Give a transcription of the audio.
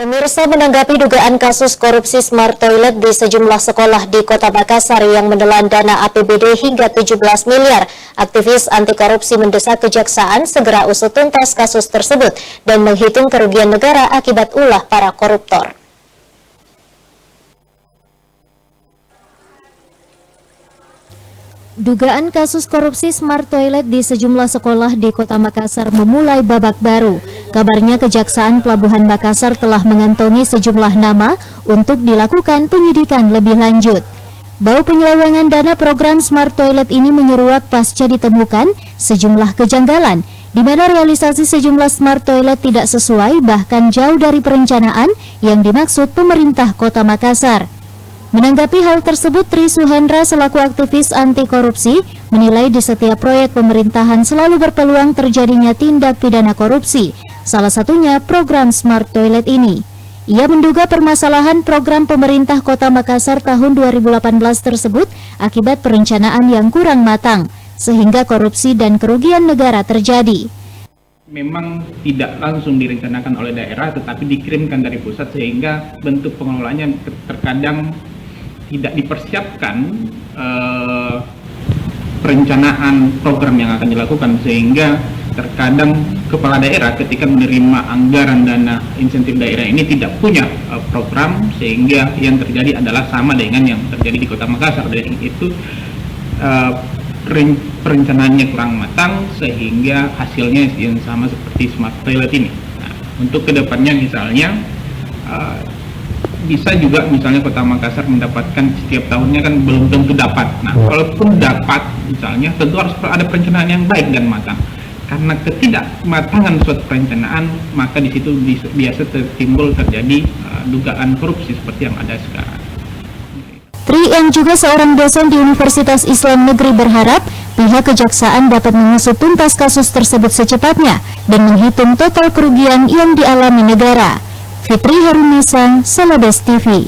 Pemirsa, menanggapi dugaan kasus korupsi smart toilet di sejumlah sekolah di Kota Makassar yang menelan dana APBD hingga 17 miliar, aktivis anti korupsi mendesak kejaksaan segera usut tuntas kasus tersebut dan menghitung kerugian negara akibat ulah para koruptor. Dugaan kasus korupsi smart toilet di sejumlah sekolah di Kota Makassar memulai babak baru. Kabarnya Kejaksaan Pelabuhan Makassar telah mengantongi sejumlah nama untuk dilakukan penyidikan lebih lanjut. Bau penyelewengan dana program smart toilet ini menyeruak pasca ditemukan sejumlah kejanggalan, di mana realisasi sejumlah smart toilet tidak sesuai bahkan jauh dari perencanaan yang dimaksud pemerintah Kota Makassar. Menanggapi hal tersebut, Tri Suhendra selaku aktivis anti korupsi menilai di setiap proyek pemerintahan selalu berpeluang terjadinya tindak pidana korupsi, salah satunya program smart toilet ini. Ia menduga permasalahan program pemerintah Kota Makassar tahun 2018 tersebut akibat perencanaan yang kurang matang, sehingga korupsi dan kerugian negara terjadi. Memang tidak langsung direncanakan oleh daerah, tetapi dikirimkan dari pusat sehingga bentuk pengelolaannya terkadang tidak dipersiapkan perencanaan program yang akan dilakukan, sehingga terkadang kepala daerah ketika menerima anggaran dana insentif daerah ini tidak punya program, sehingga yang terjadi adalah sama dengan yang terjadi di Kota Makassar, dan itu perencanaannya kurang matang sehingga hasilnya yang sama seperti smart toilet ini. Nah, untuk kedepannya misalnya bisa juga misalnya Kota Makassar mendapatkan setiap tahunnya kan belum tentu dapat. Nah, kalaupun dapat misalnya tentu harus ada perencanaan yang baik dan matang. Karena ketidakmatangan suatu perencanaan, maka di situ biasa terjadi dugaan korupsi seperti yang ada sekarang. Tri yang juga seorang dosen di Universitas Islam Negeri berharap pihak kejaksaan dapat mengusut tuntas kasus tersebut secepatnya dan menghitung total kerugian yang dialami negara. Fitri Harunisa, Salabes TV.